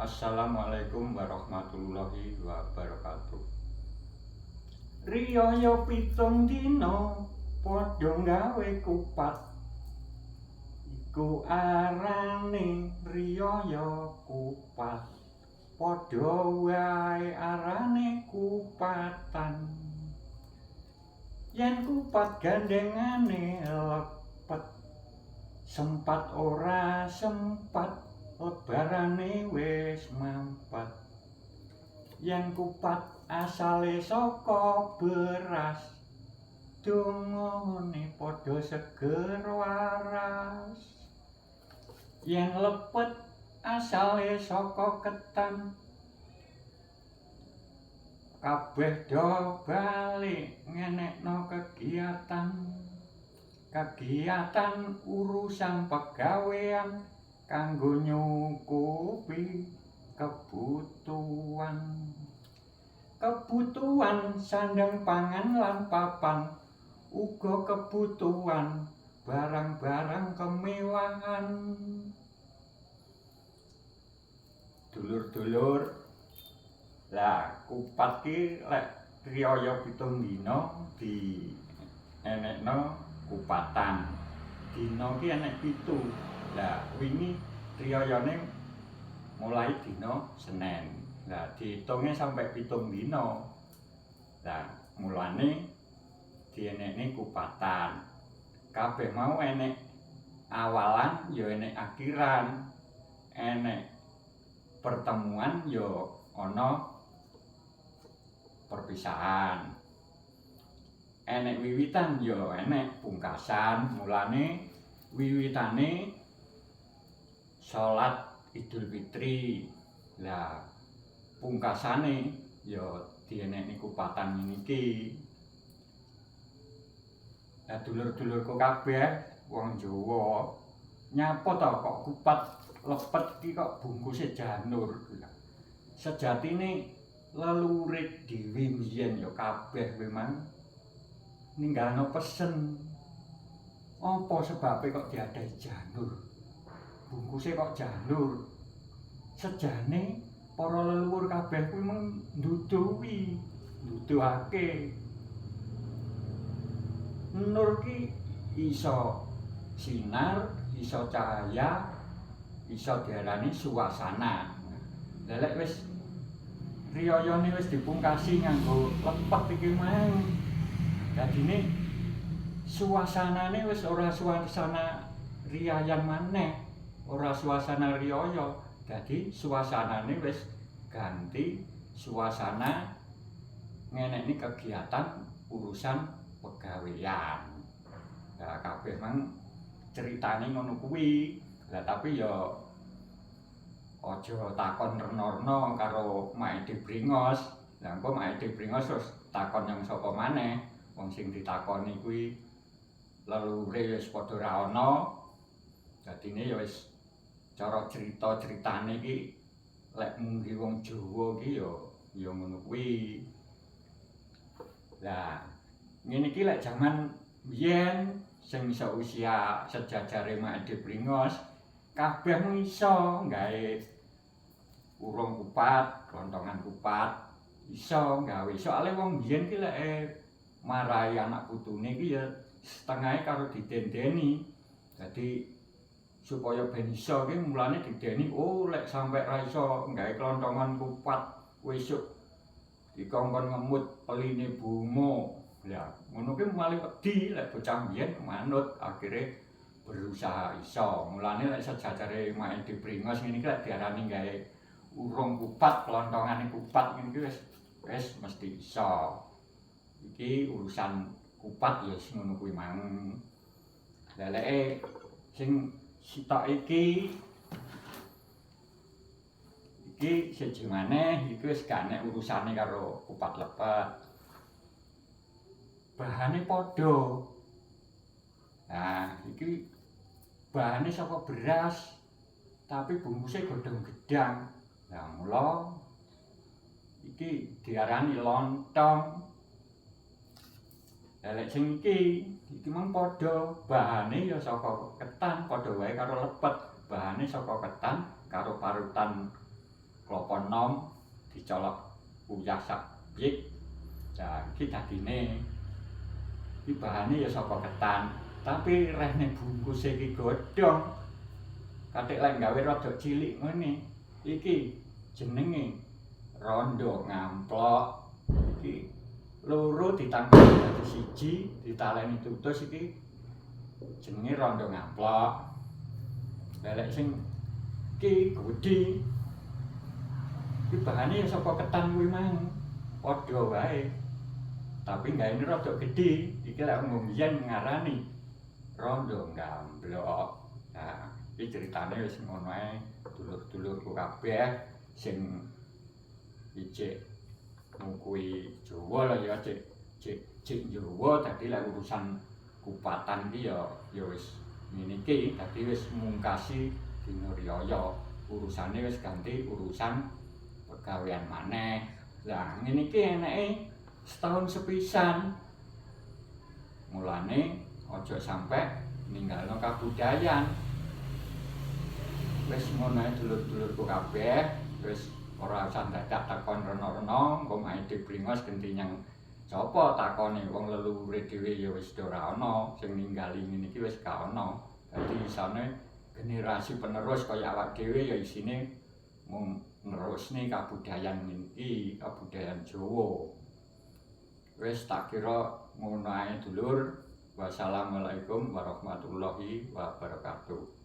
Assalamualaikum warahmatullahi wabarakatuh. Riyaya pitung dina padha gawe kupat. Iku arane riyaya kupat. Padha wae arane kupatan. Yen kupat gandengane lepet, sempat ora sempat, lebarane wis mampet. Yen kupat asale saka beras, dongane padha seger waras. Yen lepet asale saka ketan, kabeh do balik ngenekno kegiatan urusan pegawean kanggo nyukupi kebutuhan sandang pangan lan papan, uga kebutuhan barang-barang kemewahan. Dulur-dulur, lah kupat ki lek riyaya pitung dina di enekno kupatan. Dina ki enek 7. Lah wingi riyayane mulai dina Senin. Lah dihitunge sampai 7 dina. Lah mulane dienekne kupatan. Kabeh mau enek awalan ya enek akhiran. Enek pertemuan ya ana perpisahan. Enek wiwitan ya enek pungkasan. Mulane wiwitane salat Idul Fitri. Lah pungkasane ya dienekne kupatan niki. Lah dulur-dulurku kabeh wong Jawa nyapa ta kok kupat lepet iki kok bungkuse janur. Sejatine lelurit dhewe mbiyen ya kabeh memang ninggalno pesen. Apa sebabe kok diadahi janur? Bungkuse kok janur. Sejane para leluhur kabeh kuwi mung nduduhake. Nur ki iso sinar, iso cahaya, iso diarani suasana. Lelek wis riyayane wis dipungkasi nganggo lepet iki mang. Dadine suasanane wis ora suasana riyayan maneh, ora suasana riyaya. Dadi suasanane wis ganti suasana ngenekne kegiatan urusan pegawean. Lah kabeh mang ceritane ngono kuwi. Lah tapi ya aja takon rena-rena karo Maede Bringos. Lah engko Maede Bringos terus takon yang sapa maneh. Wong sing ditakoni kuwi lelure wis padha ra ana. Dadine ya wis cara cerita-ceritane iki lek munggi wong Jawa iki ya ngono kuwi. Lah ngene iki lek jaman biyen sing seusia sejajare Maede Bringos kabeh iso gawe urung kupat, klontongan kupat iso gawe. Soale wong biyen ki lek marahi anak putune ki ya setengahe karo didendeni. Dadi supaya ben iso ki mulane dideni, lek sampe ra iso gawe klontongan kupat wesuk dikongkon ngemut peline bunga. Lah ngono ki malah wedi lek bocah biyen manut akhire berusaha iso. Mulane lek sejajare Maede Bringos ngene iki lek diarani gawe urung kupat, klontongane kupat ngene iki wis mesti iso. Iki urusan kupat ya ngono kuwi mang. Leleke sing sitok iki siji maneh iki wis gak enek urusane karo kupat lepet. Bahane padha. Nah, iki bahane saka beras tapi bungkuse godhong gedang. Lah mula iki diarani lontong. Lah lek sing iki mung padha bahane ya saka ketan, padha wae karo lepet. Bahane saka ketan karo parutan klapa enom dicolok uyah sak pik. Nah, iki dadine iki bahane ya saka ketan, tapi rene bungkuse iki godhong. Katik lek gawe rada cilik ngene. Iki jenenge rondo ngamplok. Iki loro ditangkep dadi siji, ditaleni tutus iki jenenge rondo ngamplok. Lek sing iki gudi. Iki bahane saka ketan kuwi mang. Padha wae. Tapi gaene rada gedhe. Iki lek wong biyen ngarani rondo ngamplok. Nah, iki ceritane wis ngono ae. Dulur-dulurku kabeh sing ijik ngukui Jawa lah ya cek Jawa dadi lek urusan kupatan iki ya wis ngene iki dadi wis mungkasi dina riyaya urusane wis ganti urusan pegawean maneh. Lah ngene iki eneke setahun sepisan. Mulane aja sampe ninggalno kabudayan. Wis ngono ae dulur-dulurku kabeh wis ora usah dadak takon rena-rena, wong ae bringos genti nyang sapa takone wong leluhure dhewe ya wis ora ana, sing ninggali ngene iki wis gak ana. Dadi isane generasi penerus kaya awak dhewe ya isine mung nerusne kabudayan iki, kabudayan Jawa. Wis tak kira ngono ae dulur. Wassalamualaikum warahmatullahi wabarakatuh.